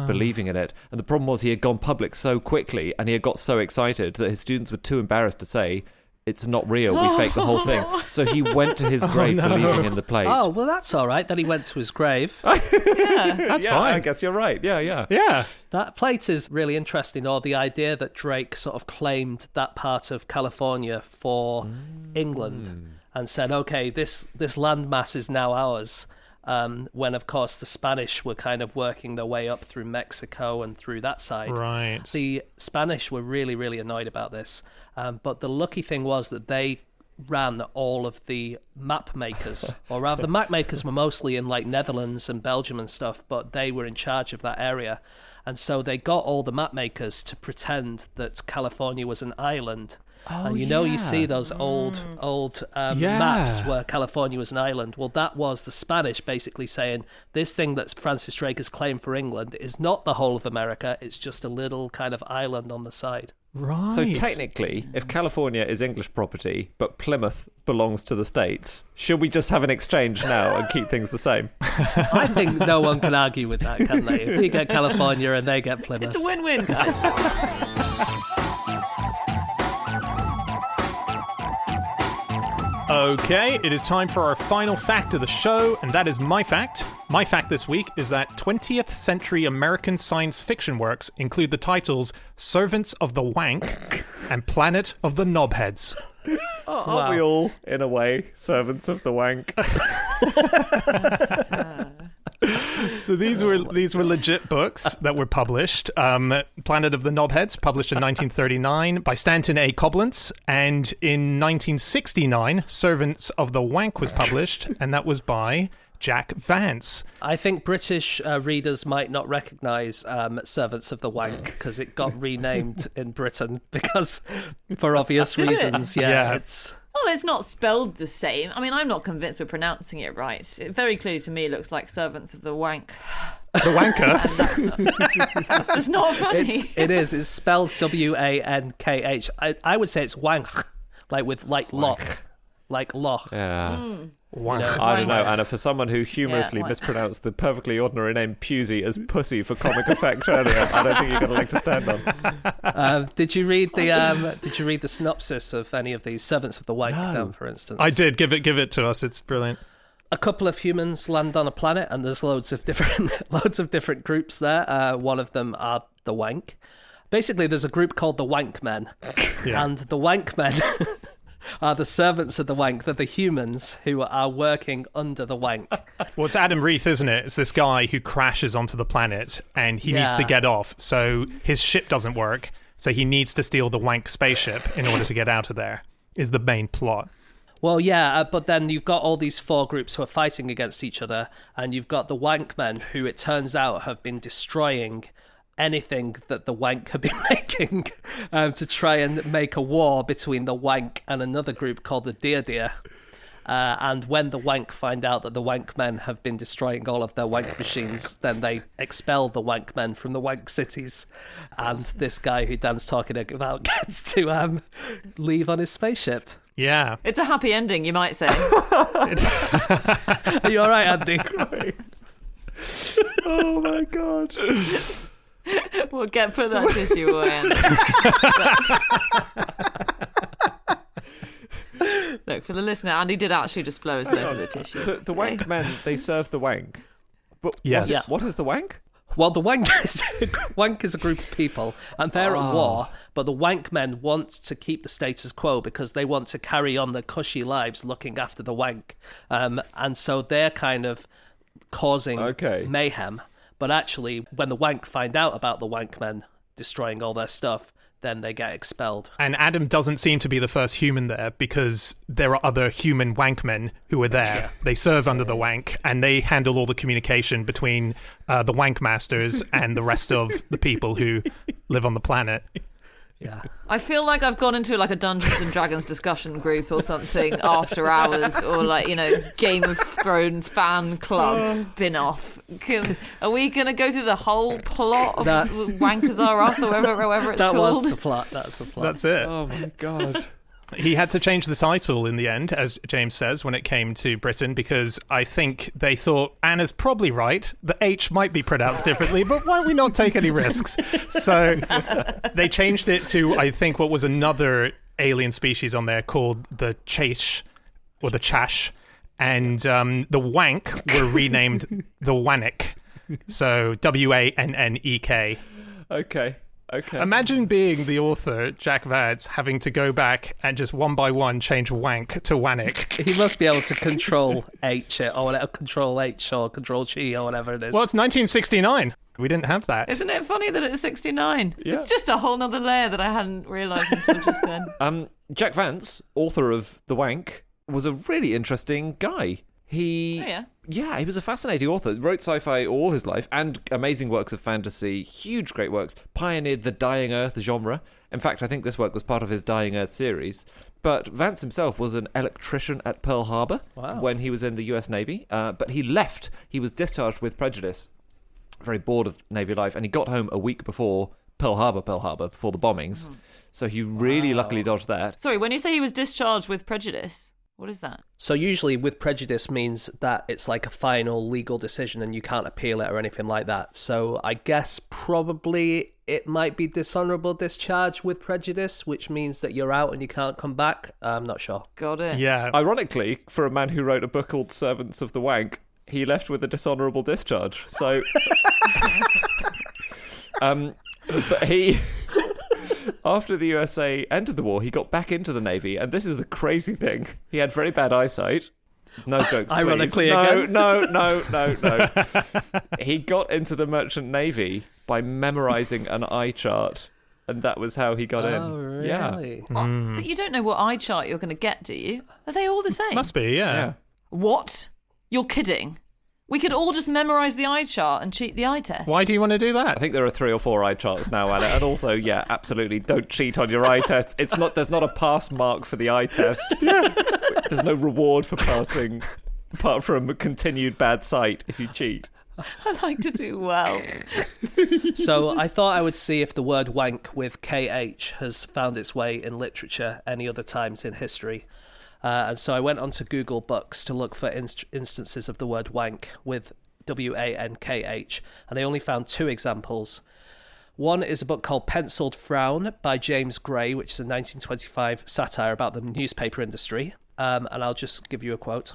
believing in it. And the problem was he had gone public so quickly, and he had got so excited that his students were too embarrassed to say, it's not real, we faked the whole thing. So he went to his grave believing in the plate. Oh, well, that's all right. Then he went to his grave. That's fine. I guess you're right. Yeah. That plate is really interesting, or the idea that Drake sort of claimed that part of California for England and said, okay, this landmass is now ours. When, of course, the Spanish were kind of working their way up through Mexico and through that side. Right. The Spanish were really, really annoyed about this. But the lucky thing was that they ran all of the map makers, or rather the map makers were mostly in like Netherlands and Belgium and stuff, but they were in charge of that area. And so they got all the map makers to pretend that California was an island. And you see those old maps where California was an island. Well, that was the Spanish basically saying, this thing that Francis Drake has claimed for England is not the whole of America, it's just a little kind of island on the side. Right. So technically, if California is English property, but Plymouth belongs to the States, should we just have an exchange now and keep things the same? I think no one can argue with that, can they? If we get California and they get Plymouth. It's a win-win, guys. Okay, it is time for our final fact of the show, and that is my fact. My fact this week is that 20th century American science fiction works include the titles Servants of the Wank and Planet of the Knobheads. Aren't we all, in a way, servants of the wank? So these were legit books that were published. Planet of the Knobheads, published in 1939 by Stanton A. Coblentz, and in 1969, Servants of the Wank was published, and that was by Jack Vance. I think British readers might not recognise Servants of the Wank because it got renamed in Britain because, for obvious reasons. Yeah, it's... Well, it's not spelled the same. I mean, I'm not convinced we're pronouncing it right. It very clearly to me looks like Servants of the Wank. The Wanker? And that's just not funny. It is. It's spelled W-A-N-K-H. I would say it's wank, like loch. Like loch. Yeah. Wank. I don't know, Anna. For someone who humorously wank. mispronounced the perfectly ordinary name Pusey as pussy for comic effect earlier, I don't think you've got a leg to stand on. Did you read the synopsis of any of these Servants of the Wank, then, for instance? I did. Give it to us. It's brilliant. A couple of humans land on a planet, and there's loads of different groups there. One of them are the Wank. Basically, there's a group called the Wank Men, and the Wank Men are the servants of the Wank. They're the humans who are working under the Wank. Well, it's Adam Reith, isn't it? It's this guy who crashes onto the planet, and he needs to get off. So his ship doesn't work, so he needs to steal the Wank spaceship in order to get out of there, is the main plot. Well, yeah, but then you've got all these four groups who are fighting against each other, and you've got the Wank Men, who it turns out have been destroying anything that the Wank have been making to try and make a war between the Wank and another group called the Deer. And when the Wank find out that the Wank Men have been destroying all of their Wank machines, then they expel the Wank Men from the Wank cities. And this guy who Dan's talking about gets to leave on his spaceship. Yeah. It's a happy ending, you might say. Are you all right, Andy? Oh my god. We'll put that tissue away. Look, for the listener, Andy did actually just blow his nose with a tissue. The wank men, they serve the wank. But Yes. what is the wank? Well, the Wank is a group of people, and they're at war, but the Wank Men want to keep the status quo because they want to carry on their cushy lives looking after the Wank. And so they're kind of causing mayhem. But actually, when the Wank find out about the Wank Men destroying all their stuff, then they get expelled. And Adam doesn't seem to be the first human there because there are other human Wank Men who are there. Yeah. They serve under the Wank, and they handle all the communication between the Wank Masters and the rest of the people who live on the planet. Yeah. I feel like I've gone into like a Dungeons and Dragons discussion group or something after hours, or like, Game of Thrones fan club spin-off. Are we going to go through the whole plot of Wankers Are Us or whatever it's called? That was the plot. That's the plot. That's it. Oh my god. He had to change the title in the end, as James says, when it came to Britain, because I think they thought, Anna's probably right, the H might be pronounced differently, but why don't we not take any risks? So they changed it to, I think, what was another alien species on there called the Chaish, or the Chash, and the Wank were renamed the Wannik, so W-A-N-N-E-K. Okay. Imagine being the author, Jack Vance, having to go back and just one by one change wank to wannick. He must be able to control H or whatever, control H or control G or whatever it is. Well, it's 1969. We didn't have that. Isn't it funny that it's 69? Yeah. It's just a whole nother layer that I hadn't realised until just then. Jack Vance, author of The Wank, was a really interesting guy. He was a fascinating author. Wrote sci-fi all his life and amazing works of fantasy, huge great works. Pioneered the Dying Earth genre. In fact, I think this work was part of his Dying Earth series. But Vance himself was an electrician at Pearl Harbor when he was in the US Navy. But he left. He was discharged with prejudice. Very bored of Navy life. And he got home a week before Pearl Harbor, before the bombings. So he really luckily dodged that. Sorry, when you say he was discharged with prejudice, what is that? So usually with prejudice means that it's like a final legal decision and you can't appeal it or anything like that. So I guess probably it might be dishonourable discharge with prejudice, which means that you're out and you can't come back. I'm not sure. Got it. Yeah. Ironically, for a man who wrote a book called Servants of the Wank, he left with a dishonourable discharge. So, but he, after the USA entered the war, he got back into the Navy, and this is the crazy thing: he had very bad eyesight. No jokes, please. Ironically, again. No. He got into the Merchant Navy by memorising an eye chart, and that was how he got in. Oh, really? Yeah. But you don't know what eye chart you're going to get, do you? Are they all the same? Must be, yeah. What? You're kidding. We could all just memorise the eye chart and cheat the eye test. Why do you want to do I that? think there are 3 or 4 eye charts now, Anna, and also, yeah, absolutely, don't cheat on your eye test. There's not a pass mark for the eye test. There's no reward for passing, apart from a continued bad sight if you cheat. I like to do well. So I thought I would see if the word wank with KH has found its way in literature any other times in history. And so I went onto Google Books to look for instances of the word wank with WANKH, and I only found 2 examples. One is a book called Penciled Frown by James Gray, which is a 1925 satire about the newspaper industry. And I'll just give you a quote.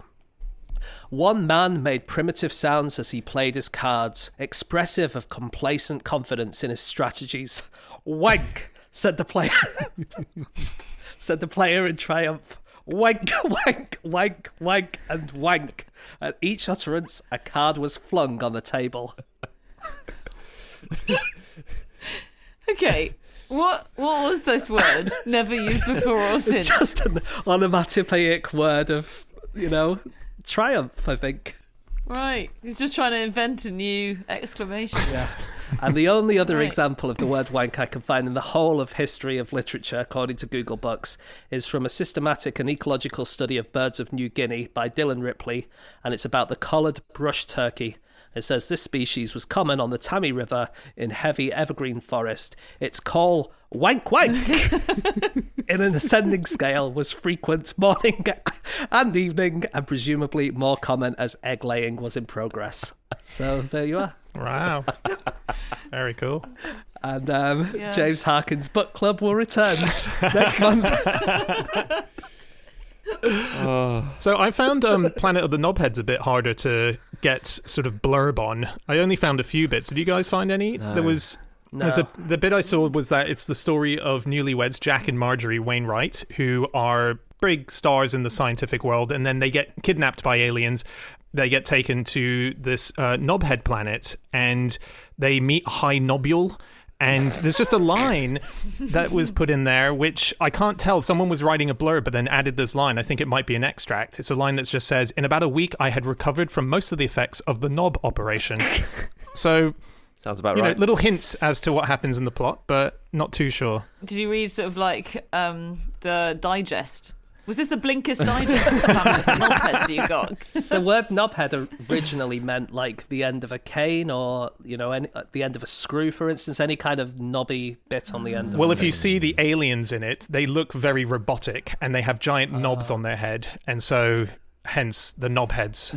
One man made primitive sounds as he played his cards, expressive of complacent confidence in his strategies. Wank, said the player. said the player in triumph. Wank, wank, wank, wank, and wank. At each utterance, a card was flung on the table. Okay, what was this word? Never used before or since? It's just an onomatopoeic word of, triumph, I think. Right, he's just trying to invent a new exclamation. Yeah. And the only other example of the word wank I can find in the whole of history of literature, according to Google Books, is from a systematic and ecological study of birds of New Guinea by Dylan Ripley, and it's about the collared brush turkey. It says this species was common on the Tammy River in heavy evergreen forest. Its call, wank wank, in an ascending scale was frequent morning and evening, and presumably more common as egg laying was in progress. So there you are. Wow. Very cool. And James Harkin's book club will return next month. So I found Planet of the Knobheads a bit harder to get sort of blurb on. I only found a few bits. Did you guys find any? No. The bit I saw was that it's the story of newlyweds Jack and Marjorie Wainwright, who are big stars in the scientific world, and then they get kidnapped by aliens. They get taken to this knobhead planet, and they meet High Nobule. And there's just a line that was put in there, which I can't tell. Someone was writing a blurb, but then added this line. I think it might be an extract. It's a line that just says, "In about a week, I had recovered from most of the effects of the knob operation." So, sounds about right. Little hints as to what happens in the plot, but not too sure. Did you read sort of like the digest? Was this the Blinkist digest of the knobheads you got? The word knobhead originally meant like the end of a cane or, the end of a screw, for instance, any kind of knobby bit on the end of Well, a if you see the aliens in it, they look very robotic and they have giant knobs on their head. And so, hence, the knobheads.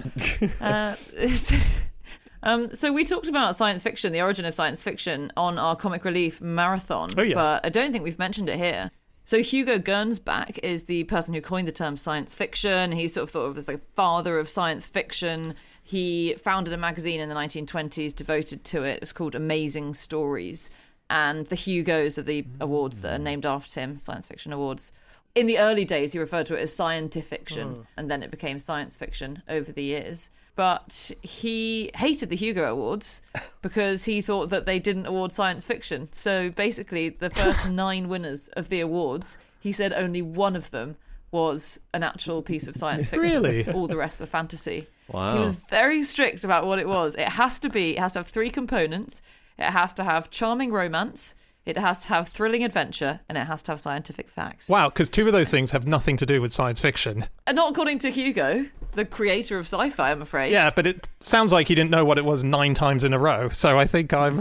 So we talked about science fiction, the origin of science fiction, on our Comic Relief marathon. Oh, yeah. But I don't think we've mentioned it here. So Hugo Gernsback is the person who coined the term science fiction. He's sort of thought of as the father of science fiction. He founded a magazine in the 1920s devoted to it. It was called Amazing Stories. And the Hugos are the awards that are named after him, science fiction awards. In the early days, he referred to it as scientifiction, and then it became science fiction over the years. But he hated the Hugo Awards because he thought that they didn't award science fiction. So basically, the first 9 winners of the awards, he said only one of them was an actual piece of science fiction. Really? All the rest were fantasy. Wow. He was very strict about what it was. It has to have 3 components. It has to have charming romance. It has to have thrilling adventure, and it has to have scientific facts. Wow, because 2 of those things have nothing to do with science fiction. And not according to Hugo, the creator of sci-fi, I'm afraid. Yeah, but it sounds like he didn't know what it was 9 times in a row. So I think I'm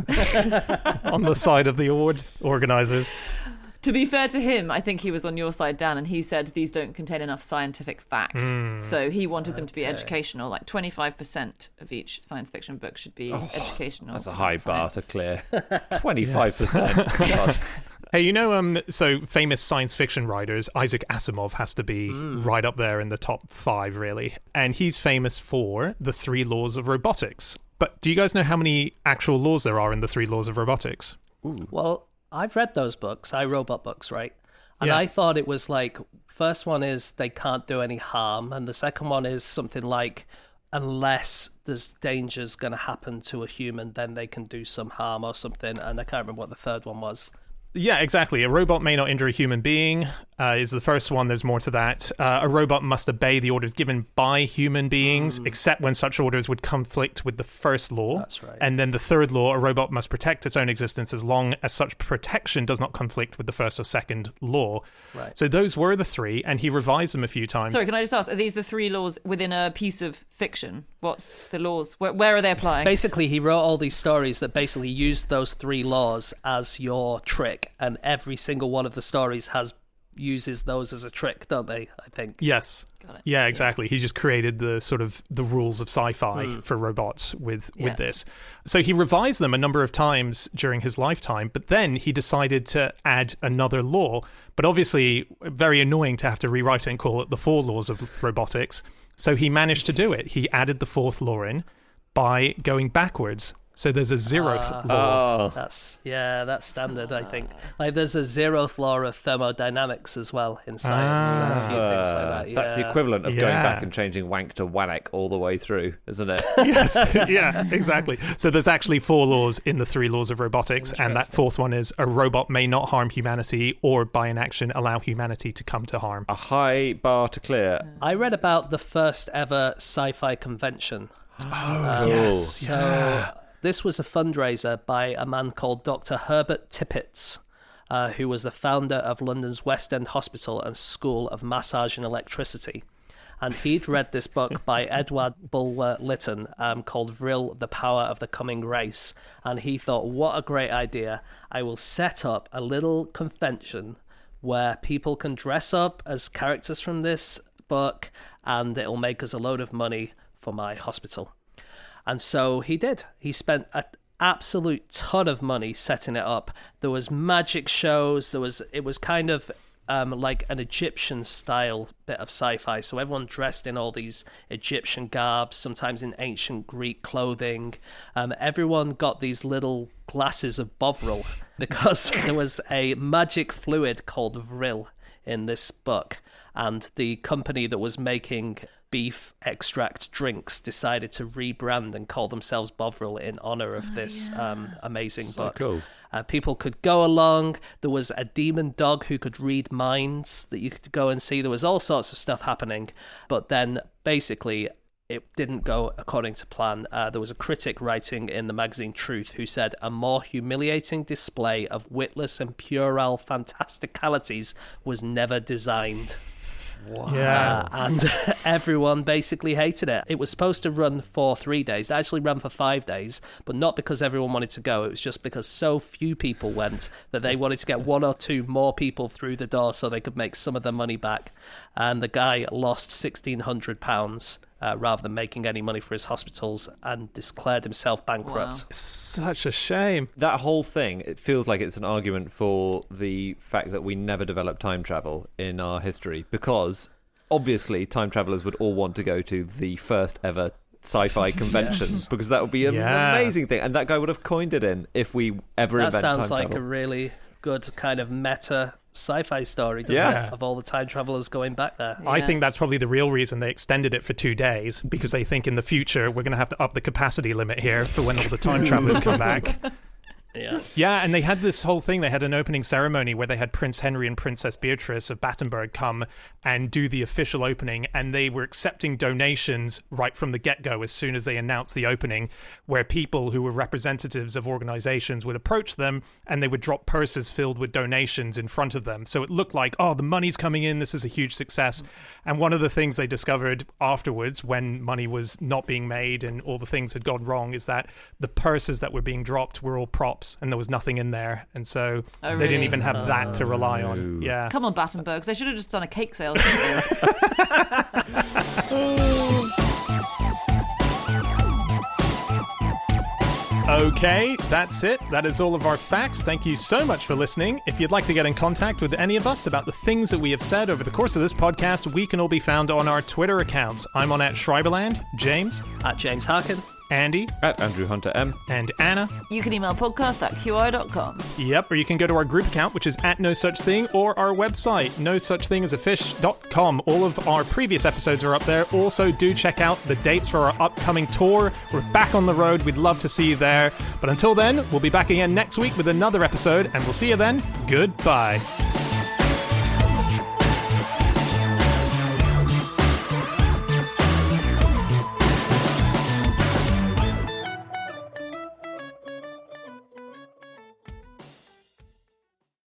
on the side of the award organisers. To be fair to him, I think he was on your side, Dan, and he said these don't contain enough scientific facts. So he wanted them to be educational. Like 25% of each science fiction book should be educational. That's a high bar to science. clear. 25%. God. Hey, so famous science fiction writers, Isaac Asimov has to be right up there in the top 5, really. And he's famous for the 3 laws of robotics. But do you guys know how many actual laws there are in the 3 laws of robotics? Well, I've read those books, iRobot books, right? And Yeah. I thought it was like, first one is they can't do any harm, and the second one is something like, unless there's dangers going to happen to a human, then they can do some harm or something. And I can't remember what the third one was. Yeah, exactly. A robot may not injure a human being is the first one. There's more to that. A robot must obey the orders given by human beings, except when such orders would conflict with the first law. That's right. And then the third law, a robot must protect its own existence as long as such protection does not conflict with the first or second law. Right. So those were the 3, and he revised them a few times. Sorry, can I just ask, are these the 3 laws within a piece of fiction? What's the laws? Where are they applying? Basically, he wrote all these stories that basically used those 3 laws as your trick, and every single one of the stories uses those as a trick, don't they? I think. Yes. Got it. Yeah, exactly. He just created the sort of the rules of sci-fi for robots with this. So he revised them a number of times during his lifetime, but then he decided to add another law. But obviously, very annoying to have to rewrite it and call it the 4 laws of robotics. So he managed to do it. He added the 4th law in by going backwards. So there's a 0th law. That's standard, I think. Like there's a 0th law of thermodynamics as well in science. And a few things like that. Yeah. That's the equivalent of going Yeah. back and changing wank to wannock all the way through, isn't it? Yes, yeah, exactly. So there's actually 4 laws in the 3 laws of robotics, and that 4th one is a robot may not harm humanity or by inaction allow humanity to come to harm. A high bar to clear. I read about the first ever sci-fi convention. Yes. So this was a fundraiser by a man called Dr. Herbert Tippett, who was the founder of London's West End Hospital and School of Massage and Electricity. And he'd read this book by Edward Bulwer Lytton called Vril, The Power of the Coming Race. And he thought, what a great idea. I will set up a little convention where people can dress up as characters from this book and it'll make us a load of money for my hospital. And so he did. He spent an absolute ton of money setting it up. There was magic shows. It was kind of like an Egyptian style bit of sci-fi. So everyone dressed in all these Egyptian garbs, sometimes in ancient Greek clothing. Everyone got these little glasses of Bovril because there was a magic fluid called Vril in this book. And the company that was making beef extract drinks decided to rebrand and call themselves Bovril in honor of this amazing book. Cool. People could go along. There was a demon dog who could read minds that you could go and see. There was all sorts of stuff happening. But then basically it didn't go according to plan. There was a critic writing in the magazine Truth who said a more humiliating display of witless and puerile fantasticalities was never designed. Yeah. And everyone basically hated it. It was supposed to run for 3 days. It actually ran for 5 days, but not because everyone wanted to go. It was just because so few people went that they wanted to get 1 or 2 more people through the door so they could make some of their money back. And the guy lost £1,600 rather than making any money for his hospitals and declared himself bankrupt. Wow. Such a shame. That whole thing, it feels like it's an argument for the fact that we never developed time travel in our history, because obviously time travelers would all want to go to the first ever sci-fi convention because that would be an amazing thing, and that guy would have coined it in if we ever That invented sounds time like travel. a really good kind of meta sci-fi story, doesn't Yeah. it? Of all the time travelers going back there. I Yeah. think that's probably the real reason they extended it for 2 days, because they think in the future we're going to have to up the capacity limit here for when all the time travelers come back. Yeah. Yeah, and they had this whole thing. They had an opening ceremony where they had Prince Henry and Princess Beatrice of Battenberg come and do the official opening, and they were accepting donations right from the get-go as soon as they announced the opening, where people who were representatives of organizations would approach them and they would drop purses filled with donations in front of them. So it looked like, oh, the money's coming in, this is a huge success. And one of the things they discovered afterwards, when money was not being made and all the things had gone wrong, is that the purses that were being dropped were all props shops, and there was nothing in there, and so Oh, they really? didn't even have that to rely on. Yeah. Come on, Battenbergs. They should have just done a cake sale. Okay, that's it. That is all of our facts. Thank you so much for listening. If you'd like to get in contact with any of us about the things that we have said over the course of this podcast, we can all be found on our Twitter accounts. I'm on @Schreiberland, James, @James Harkin. Andy, @AndrewHunterM. and Anna. You can email podcast@qi.com. Yep, or you can go to our group account, which is @NoSuchThing, or our website, nosuchthingasafish.com. All of our previous episodes are up there. Also, do check out the dates for our upcoming tour. We're back on the road. We'd love to see you there. But until then, we'll be back again next week with another episode, and we'll see you then. Goodbye.